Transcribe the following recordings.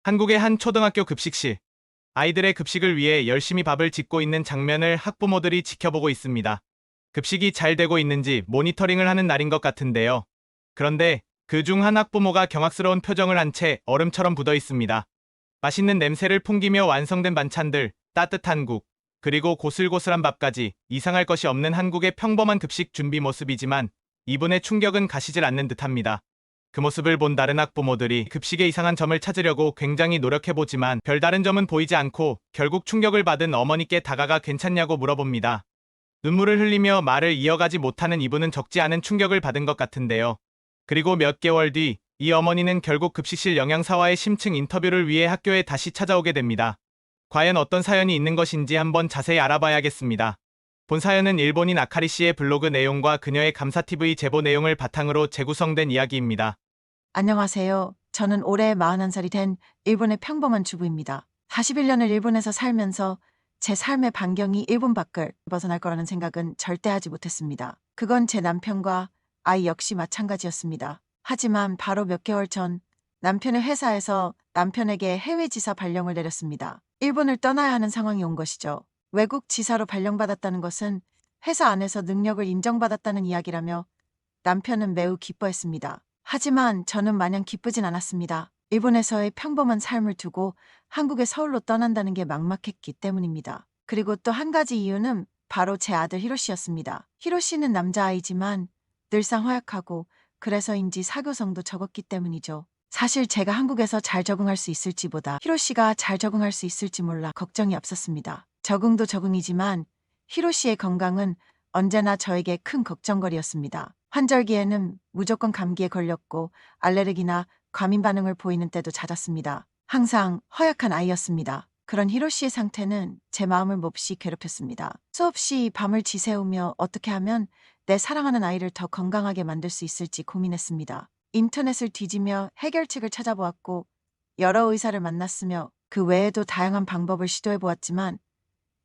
한국의 한 초등학교 급식실. 아이들의 급식을 위해 열심히 밥을 짓고 있는 장면을 학부모들이 지켜보고 있습니다. 급식이 잘 되고 있는지 모니터링을 하는 날인 것 같은데요. 그런데 그 중 한 학부모가 경악스러운 표정을 한 채 얼음처럼 굳어 있습니다. 맛있는 냄새를 풍기며 완성된 반찬들, 따뜻한 국, 그리고 고슬고슬한 밥까지 이상할 것이 없는 한국의 평범한 급식 준비 모습이지만 이분의 충격은 가시질 않는 듯합니다. 그 모습을 본 다른 학부모들이 급식의 이상한 점을 찾으려고 굉장히 노력해보지만 별다른 점은 보이지 않고 결국 충격을 받은 어머니께 다가가 괜찮냐고 물어봅니다. 눈물을 흘리며 말을 이어가지 못하는 이분은 적지 않은 충격을 받은 것 같은데요. 그리고 몇 개월 뒤 이 어머니는 결국 급식실 영양사와의 심층 인터뷰를 위해 학교에 다시 찾아오게 됩니다. 과연 어떤 사연이 있는 것인지 한번 자세히 알아봐야겠습니다. 본 사연은 일본인 아카리 씨의 블로그 내용과 그녀의 감사TV 제보 내용을 바탕으로 재구성된 이야기입니다. 안녕하세요. 저는 올해 41살이 된 일본의 평범한 주부입니다. 41년을 일본에서 살면서 제 삶의 반경이 일본 밖을 벗어날 거라는 생각은 절대 하지 못했습니다. 그건 제 남편과 아이 역시 마찬가지였습니다. 하지만 바로 몇 개월 전 남편의 회사에서 남편에게 해외 지사 발령을 내렸습니다. 일본을 떠나야 하는 상황이 온 것이죠. 외국 지사로 발령받았다는 것은 회사 안에서 능력을 인정받았다는 이야기라며 남편은 매우 기뻐했습니다. 하지만 저는 마냥 기쁘진 않았습니다. 일본에서의 평범한 삶을 두고 한국의 서울로 떠난다는 게 막막했기 때문입니다. 그리고 또 한 가지 이유는 바로 제 아들 히로시였습니다. 히로시는 남자아이지만 늘상 허약하고 그래서인지 사교성도 적었기 때문이죠. 사실 제가 한국에서 잘 적응할 수 있을지보다 히로시가 잘 적응할 수 있을지 몰라 걱정이 앞섰습니다. 적응도 적응이지만 히로시의 건강은 언제나 저에게 큰 걱정거리였습니다. 환절기에는 무조건 감기에 걸렸고 알레르기나 과민 반응을 보이는 때도 잦았습니다. 항상 허약한 아이였습니다. 그런 히로시의 상태는 제 마음을 몹시 괴롭혔습니다. 수없이 밤을 지새우며 어떻게 하면 내 사랑하는 아이를 더 건강하게 만들 수 있을지 고민했습니다. 인터넷을 뒤지며 해결책을 찾아보았고 여러 의사를 만났으며 그 외에도 다양한 방법을 시도해보았지만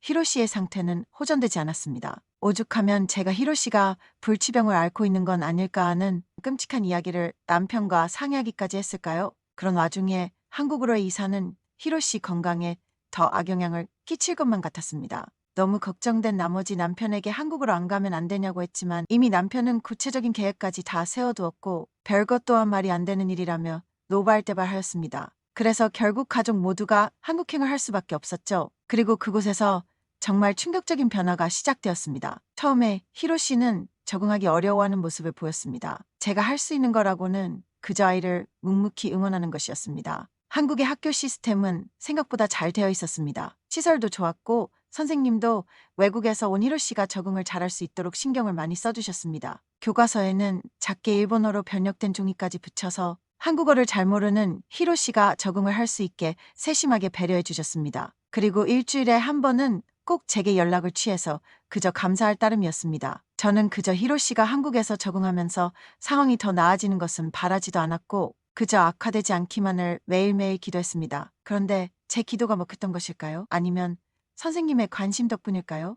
히로시의 상태는 호전되지 않았습니다. 오죽하면 제가 히로시가 불치병을 앓고 있는 건 아닐까 하는 끔찍한 이야기를 남편과 상의하기까지 했을까요? 그런 와중에 한국으로의 이사는 히로시 건강에 더 악영향을 끼칠 것만 같았습니다. 너무 걱정된 나머지 남편에게 한국으로 안 가면 안 되냐고 했지만 이미 남편은 구체적인 계획까지 다 세워두었고 별것 또한 말이 안 되는 일이라며 노발대발하였습니다. 그래서 결국 가족 모두가 한국행을 할 수밖에 없었죠. 그리고 그곳에서 정말 충격적인 변화가 시작되었습니다. 처음에 히로시는 적응하기 어려워하는 모습을 보였습니다. 제가 할 수 있는 거라고는 그저 아이를 묵묵히 응원하는 것이었습니다. 한국의 학교 시스템은 생각보다 잘 되어 있었습니다. 시설도 좋았고 선생님도 외국에서 온 히로시가 적응을 잘할 수 있도록 신경을 많이 써주셨습니다. 교과서에는 작게 일본어로 번역된 종이까지 붙여서 한국어를 잘 모르는 히로시가 적응을 할 수 있게 세심하게 배려해 주셨습니다. 그리고 일주일에 한 번은 꼭 제게 연락을 취해서 그저 감사할 따름이었습니다. 저는 그저 히로시가 한국에서 적응하면서 상황이 더 나아지는 것은 바라지도 않았고 그저 악화되지 않기만을 매일매일 기도했습니다. 그런데 제 기도가 먹혔던 것일까요? 아니면 선생님의 관심 덕분일까요?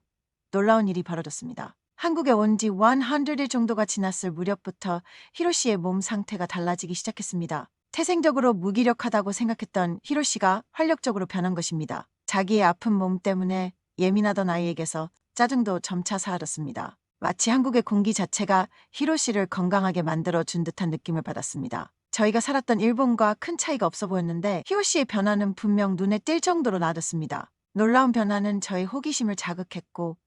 놀라운 일이 벌어졌습니다. 한국에 온 지 100일 정도가 지났을 무렵부터 히로시의 몸 상태가 달라지기 시작했습니다. 태생적으로 무기력하다고 생각했던 히로시가 활력적으로 변한 것입니다. 자기의 아픈 몸 때문에 예민하던 아이에게서 짜증도 점차 사라졌습니다. 마치 한국의 공기 자체가 히로시를 건강하게 만들어준 듯한 느낌을 받았습니다. 저희가 살았던 일본과 큰 차이가 없어 보였는데 히로시의 변화는 분명 눈에 띌 정도로 나았습니다. 놀라운 변화는 저의 호기심을 자극했고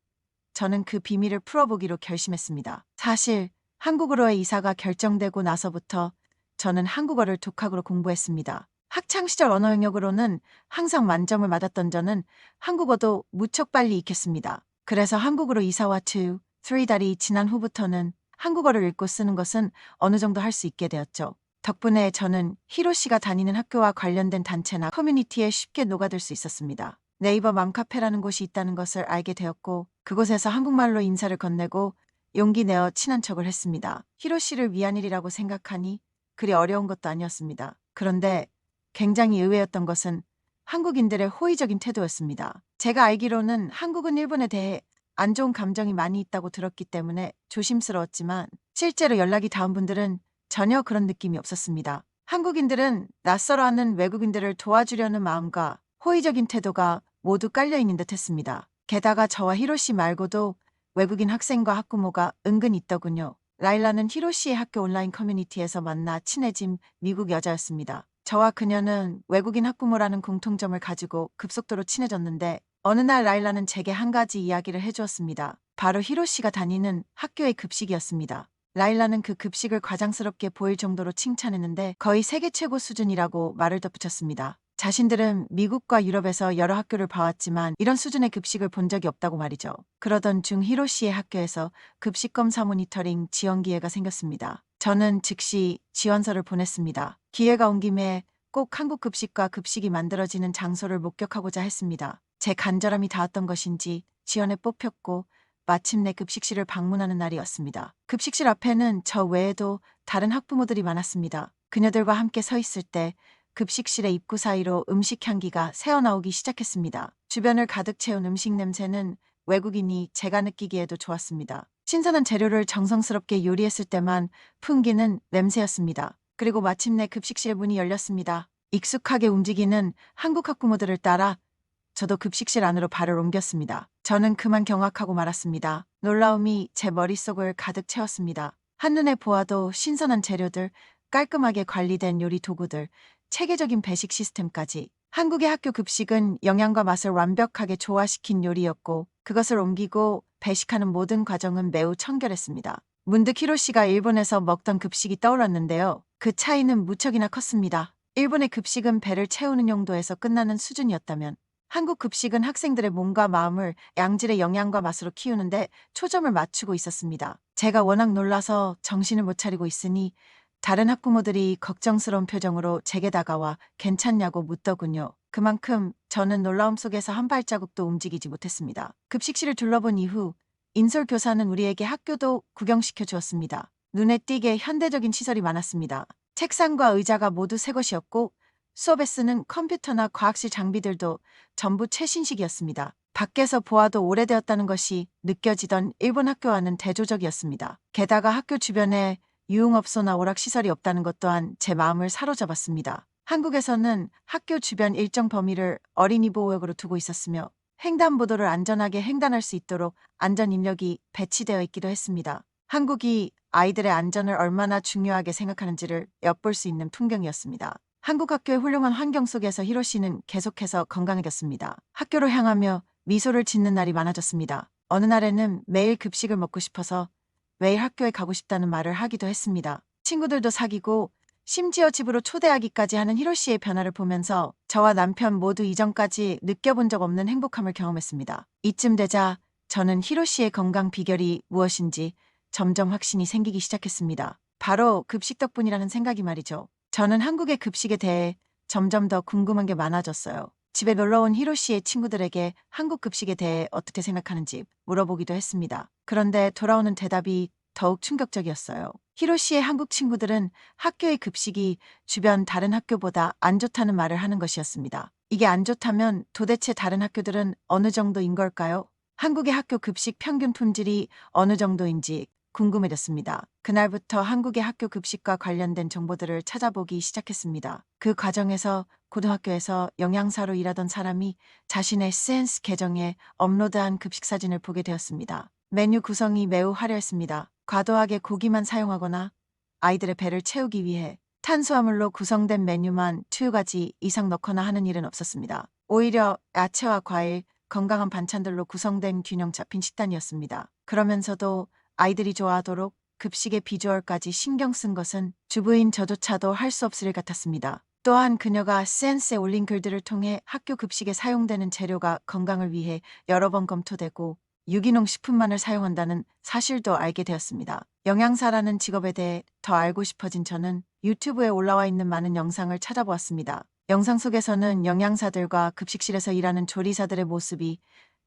저는 그 비밀을 풀어보기로 결심했습니다. 사실 한국으로의 이사가 결정되고 나서부터 저는 한국어를 독학으로 공부했습니다. 학창시절 언어 영역으로는 항상 만점을 맞았던 저는 한국어도 무척 빨리 익혔습니다. 그래서 한국으로 이사와 2, 3달이 지난 후부터는 한국어를 읽고 쓰는 것은 어느 정도 할 수 있게 되었죠. 덕분에 저는 히로시가 다니는 학교와 관련된 단체나 커뮤니티에 쉽게 녹아들 수 있었습니다. 네이버 맘카페라는 곳이 있다는 것을 알게 되었고 그곳에서 한국말로 인사를 건네고 용기 내어 친한 척을 했습니다. 히로시를 위한 일이라고 생각하니 그리 어려운 것도 아니었습니다. 그런데 굉장히 의외였던 것은 한국인들의 호의적인 태도였습니다. 제가 알기로는 한국은 일본에 대해 안 좋은 감정이 많이 있다고 들었기 때문에 조심스러웠지만 실제로 연락이 닿은 분들은 전혀 그런 느낌이 없었습니다. 한국인들은 낯설어 하는 외국인들을 도와주려는 마음과 호의적인 태도가 모두 깔려 있는 듯 했습니다. 게다가 저와 히로시 말고도 외국인 학생과 학부모가 은근 있더군요. 라일라는 히로시의 학교 온라인 커뮤니티에서 만나 친해진 미국 여자였습니다. 저와 그녀는 외국인 학부모라는 공통점을 가지고 급속도로 친해졌는데 어느 날 라일라는 제게 한 가지 이야기를 해주었습니다. 바로 히로시가 다니는 학교의 급식이었습니다. 라일라는 그 급식을 과장스럽게 보일 정도로 칭찬했는데 거의 세계 최고 수준이라고 말을 덧붙였습니다. 자신들은 미국과 유럽에서 여러 학교를 봐왔지만 이런 수준의 급식을 본 적이 없다고 말이죠. 그러던 중 히로시의 학교에서 급식 검사 모니터링 지원 기회가 생겼습니다. 저는 즉시 지원서를 보냈습니다. 기회가 온 김에 꼭 한국 급식과 급식이 만들어지는 장소를 목격하고자 했습니다. 제 간절함이 닿았던 것인지 지원에 뽑혔고 마침내 급식실을 방문하는 날이었습니다. 급식실 앞에는 저 외에도 다른 학부모들이 많았습니다. 그녀들과 함께 서 있을 때 급식실의 입구 사이로 음식 향기가 새어나오기 시작했습니다. 주변을 가득 채운 음식 냄새는 외국인이 제가 느끼기에도 좋았습니다. 신선한 재료를 정성스럽게 요리했을 때만 풍기는 냄새였습니다. 그리고 마침내 급식실 문이 열렸습니다. 익숙하게 움직이는 한국 학부모들을 따라 저도 급식실 안으로 발을 옮겼습니다. 저는 그만 경악하고 말았습니다. 놀라움이 제 머릿속을 가득 채웠습니다. 한눈에 보아도 신선한 재료들, 깔끔하게 관리된 요리 도구들, 체계적인 배식 시스템까지. 한국의 학교 급식은 영양과 맛을 완벽하게 조화시킨 요리였고 그것을 옮기고 배식하는 모든 과정은 매우 청결했습니다. 문득 히로시가 일본에서 먹던 급식이 떠올랐는데요. 그 차이는 무척이나 컸습니다. 일본의 급식은 배를 채우는 용도에서 끝나는 수준이었다면 한국 급식은 학생들의 몸과 마음을 양질의 영양과 맛으로 키우는데 초점을 맞추고 있었습니다. 제가 워낙 놀라서 정신을 못 차리고 있으니 다른 학부모들이 걱정스러운 표정으로 제게 다가와 괜찮냐고 묻더군요. 그만큼 저는 놀라움 속에서 한 발자국도 움직이지 못했습니다. 급식실을 둘러본 이후 인솔 교사는 우리에게 학교도 구경시켜 주었습니다. 눈에 띄게 현대적인 시설이 많았습니다. 책상과 의자가 모두 새 것이었고 수업에 쓰는 컴퓨터나 과학실 장비들도 전부 최신식이었습니다. 밖에서 보아도 오래되었다는 것이 느껴지던 일본 학교와는 대조적이었습니다. 게다가 학교 주변에 유흥업소나 오락시설이 없다는 것 또한 제 마음을 사로잡았습니다. 한국에서는 학교 주변 일정 범위를 어린이 보호역으로 두고 있었으며 횡단보도를 안전하게 횡단할 수 있도록 안전인력이 배치되어 있기도 했습니다. 한국이 아이들의 안전을 얼마나 중요하게 생각하는지를 엿볼 수 있는 풍경이었습니다. 한국 학교의 훌륭한 환경 속에서 히로시는 계속해서 건강해졌습니다. 학교로 향하며 미소를 짓는 날이 많아졌습니다. 어느 날에는 매일 급식을 먹고 싶어서 매일 학교에 가고 싶다는 말을 하기도 했습니다. 친구들도 사귀고 심지어 집으로 초대하기까지 하는 히로시의 변화를 보면서 저와 남편 모두 이전까지 느껴본 적 없는 행복함을 경험했습니다. 이쯤 되자 저는 히로시의 건강 비결이 무엇인지 점점 확신이 생기기 시작했습니다. 바로 급식 덕분이라는 생각이 말이죠. 저는 한국의 급식에 대해 점점 더 궁금한 게 많아졌어요. 집에 놀러온 히로시의 친구들에게 한국 급식에 대해 어떻게 생각하는지 물어보기도 했습니다. 그런데 돌아오는 대답이 더욱 충격적이었어요. 히로시의 한국 친구들은 학교의 급식이 주변 다른 학교보다 안 좋다는 말을 하는 것이었습니다. 이게 안 좋다면 도대체 다른 학교들은 어느 정도인 걸까요? 한국의 학교 급식 평균 품질이 어느 정도인지 궁금해졌습니다. 그날부터 한국의 학교 급식과 관련된 정보들을 찾아보기 시작했습니다. 그 과정에서 고등학교에서 영양사로 일하던 사람이 자신의 SNS 계정에 업로드한 급식 사진을 보게 되었습니다. 메뉴 구성이 매우 화려했습니다. 과도하게 고기만 사용하거나 아이들의 배를 채우기 위해 탄수화물로 구성된 메뉴만 2가지 이상 넣거나 하는 일은 없었습니다. 오히려 야채와 과일, 건강한 반찬들로 구성된 균형 잡힌 식단이었습니다. 그러면서도 아이들이 좋아하도록 급식의 비주얼까지 신경 쓴 것은 주부인 저조차도 할 수 없을 일 같았습니다. 또한 그녀가 SNS에 올린 글들을 통해 학교 급식에 사용되는 재료가 건강을 위해 여러 번 검토되고 유기농 식품만을 사용한다는 사실도 알게 되었습니다. 영양사라는 직업에 대해 더 알고 싶어진 저는 유튜브에 올라와 있는 많은 영상을 찾아보았습니다. 영상 속에서는 영양사들과 급식실에서 일하는 조리사들의 모습이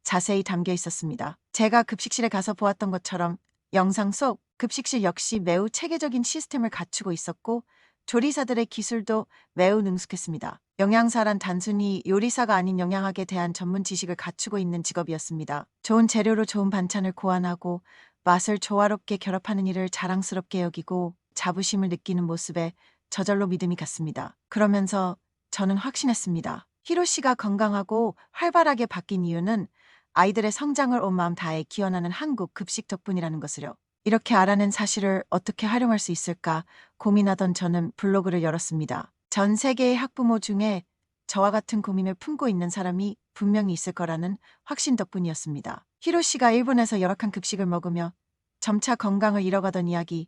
자세히 담겨 있었습니다. 제가 급식실에 가서 보았던 것처럼 영상 속 급식실 역시 매우 체계적인 시스템을 갖추고 있었고 조리사들의 기술도 매우 능숙했습니다. 영양사란 단순히 요리사가 아닌 영양학에 대한 전문 지식을 갖추고 있는 직업이었습니다. 좋은 재료로 좋은 반찬을 고안하고 맛을 조화롭게 결합하는 일을 자랑스럽게 여기고 자부심을 느끼는 모습에 저절로 믿음이 갔습니다. 그러면서 저는 확신했습니다. 히로시가 건강하고 활발하게 바뀐 이유는 아이들의 성장을 온 마음 다해 기원하는 한국 급식 덕분이라는 것을요. 이렇게 알아낸 사실을 어떻게 활용할 수 있을까 고민하던 저는 블로그를 열었습니다. 전 세계의 학부모 중에 저와 같은 고민을 품고 있는 사람이 분명히 있을 거라는 확신 덕분이었습니다. 히로시가 일본에서 열악한 급식을 먹으며 점차 건강을 잃어가던 이야기,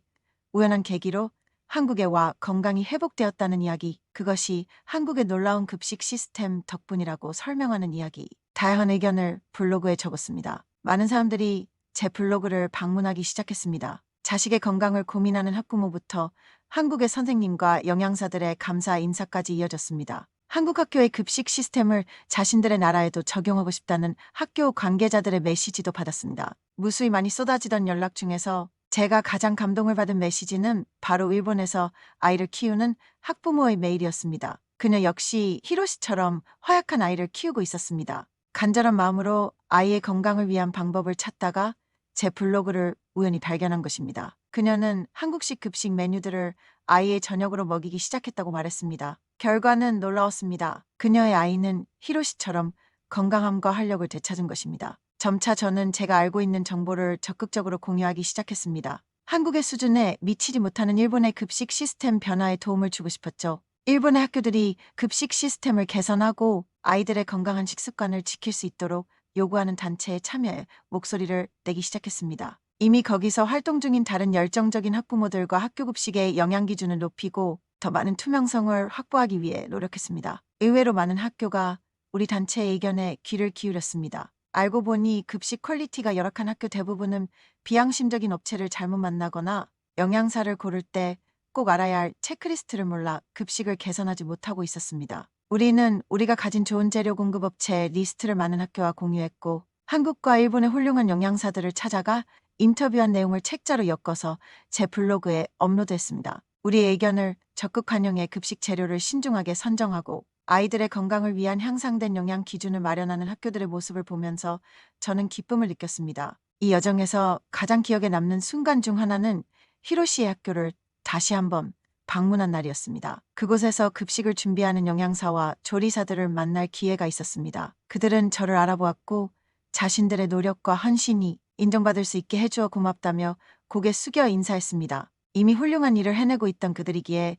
우연한 계기로 한국에 와 건강이 회복되었다는 이야기, 그것이 한국의 놀라운 급식 시스템 덕분이라고 설명하는 이야기, 다양한 의견을 블로그에 적었습니다. 많은 사람들이 제 블로그를 방문하기 시작했습니다. 자식의 건강을 고민하는 학부모부터 한국의 선생님과 영양사들의 감사 인사까지 이어졌습니다. 한국 학교의 급식 시스템을 자신들의 나라에도 적용하고 싶다는 학교 관계자들의 메시지도 받았습니다. 무수히 많이 쏟아지던 연락 중에서 제가 가장 감동을 받은 메시지는 바로 일본에서 아이를 키우는 학부모의 메일이었습니다. 그녀 역시 히로시처럼 허약한 아이를 키우고 있었습니다. 간절한 마음으로 아이의 건강을 위한 방법을 찾다가 제 블로그를 우연히 발견한 것입니다. 그녀는 한국식 급식 메뉴들을 아이의 저녁으로 먹이기 시작했다고 말했습니다. 결과는 놀라웠습니다. 그녀의 아이는 히로시처럼 건강함과 활력을 되찾은 것입니다. 점차 저는 제가 알고 있는 정보를 적극적으로 공유하기 시작했습니다. 한국의 수준에 미치지 못하는 일본의 급식 시스템 변화에 도움을 주고 싶었죠. 일본의 학교들이 급식 시스템을 개선하고 아이들의 건강한 식습관을 지킬 수 있도록 요구하는 단체에 참여해 목소리를 내기 시작했습니다. 이미 거기서 활동 중인 다른 열정적인 학부모들과 학교 급식의 영양 기준을 높이고 더 많은 투명성을 확보하기 위해 노력했습니다. 의외로 많은 학교가 우리 단체의 의견에 귀를 기울였습니다. 알고 보니 급식 퀄리티가 열악한 학교 대부분은 비양심적인 업체를 잘못 만나거나 영양사를 고를 때 꼭 알아야 할 체크리스트를 몰라 급식을 개선하지 못하고 있었습니다. 우리는 우리가 가진 좋은 재료 공급 업체 리스트를 많은 학교와 공유했고 한국과 일본의 훌륭한 영양사들을 찾아가 인터뷰한 내용을 책자로 엮어서 제 블로그에 업로드했습니다. 우리의 의견을 적극 환영해 급식 재료를 신중하게 선정하고 아이들의 건강을 위한 향상된 영양 기준을 마련하는 학교들의 모습을 보면서 저는 기쁨을 느꼈습니다. 이 여정에서 가장 기억에 남는 순간 중 하나는 히로시의 학교를 다시 한번 방문한 날이었습니다. 그곳에서 급식을 준비하는 영양사와 조리사들을 만날 기회가 있었습니다. 그들은 저를 알아보았고 자신들의 노력과 헌신이 인정받을 수 있게 해주어 고맙다며 고개 숙여 인사했습니다. 이미 훌륭한 일을 해내고 있던 그들이기에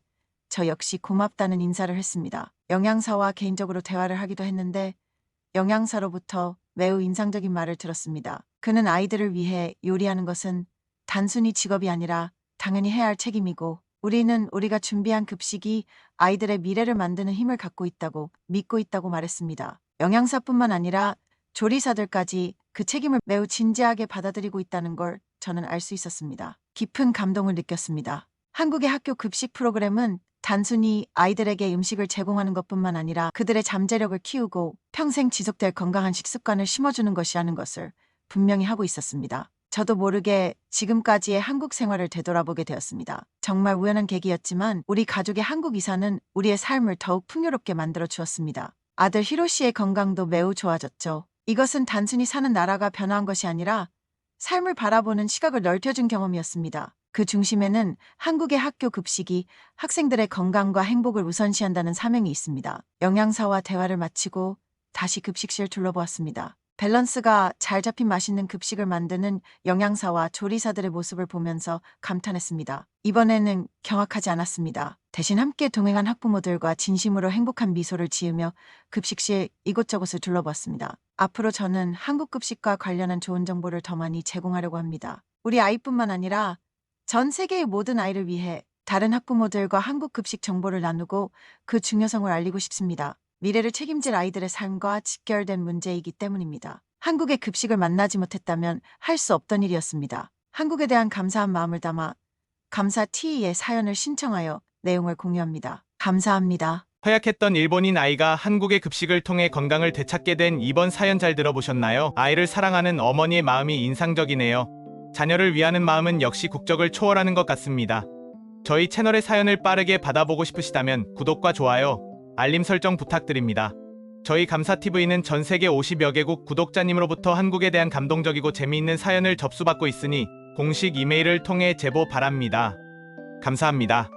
저 역시 고맙다는 인사를 했습니다. 영양사와 개인적으로 대화를 하기도 했는데 영양사로부터 매우 인상적인 말을 들었습니다. 그는 아이들을 위해 요리하는 것은 단순히 직업이 아니라 당연히 해야 할 책임이고 우리는 우리가 준비한 급식이 아이들의 미래를 만드는 힘을 갖고 있다고 믿고 있다고 말했습니다. 영양사뿐만 아니라 조리사들까지 그 책임을 매우 진지하게 받아들이고 있다는 걸 저는 알 수 있었습니다. 깊은 감동을 느꼈습니다. 한국의 학교 급식 프로그램은 단순히 아이들에게 음식을 제공하는 것뿐만 아니라 그들의 잠재력을 키우고 평생 지속될 건강한 식습관을 심어주는 것이라는 것을 분명히 하고 있었습니다. 저도 모르게 지금까지의 한국 생활을 되돌아보게 되었습니다. 정말 우연한 계기였지만 우리 가족의 한국 이사는 우리의 삶을 더욱 풍요롭게 만들어 주었습니다. 아들 히로시의 건강도 매우 좋아졌죠. 이것은 단순히 사는 나라가 변화한 것이 아니라 삶을 바라보는 시각을 넓혀준 경험이었습니다. 그 중심에는 한국의 학교 급식이 학생들의 건강과 행복을 우선시한다는 사명이 있습니다. 영양사와 대화를 마치고 다시 급식실 둘러보았습니다. 밸런스가 잘 잡힌 맛있는 급식을 만드는 영양사와 조리사들의 모습을 보면서 감탄했습니다. 이번에는 경악하지 않았습니다. 대신 함께 동행한 학부모들과 진심으로 행복한 미소를 지으며 급식실 이곳저곳을 둘러보았습니다. 앞으로 저는 한국 급식과 관련한 좋은 정보를 더 많이 제공하려고 합니다. 우리 아이뿐만 아니라 전 세계의 모든 아이를 위해 다른 학부모들과 한국 급식 정보를 나누고 그 중요성을 알리고 싶습니다. 미래를 책임질 아이들의 삶과 직결된 문제이기 때문입니다. 한국의 급식을 만나지 못했다면 할 수 없던 일이었습니다. 한국에 대한 감사한 마음을 담아 감사 T의 사연을 신청하여 내용을 공유합니다. 감사합니다. 허약했던 일본인 아이가 한국의 급식을 통해 건강을 되찾게 된 이번 사연 잘 들어보셨나요? 아이를 사랑하는 어머니의 마음이 인상적이네요. 자녀를 위하는 마음은 역시 국적을 초월하는 것 같습니다. 저희 채널의 사연을 빠르게 받아보고 싶으시다면 구독과 좋아요, 알림 설정 부탁드립니다. 저희 감사TV는 전 세계 50여 개국 구독자님으로부터 한국에 대한 감동적이고 재미있는 사연을 접수받고 있으니 공식 이메일을 통해 제보 바랍니다. 감사합니다.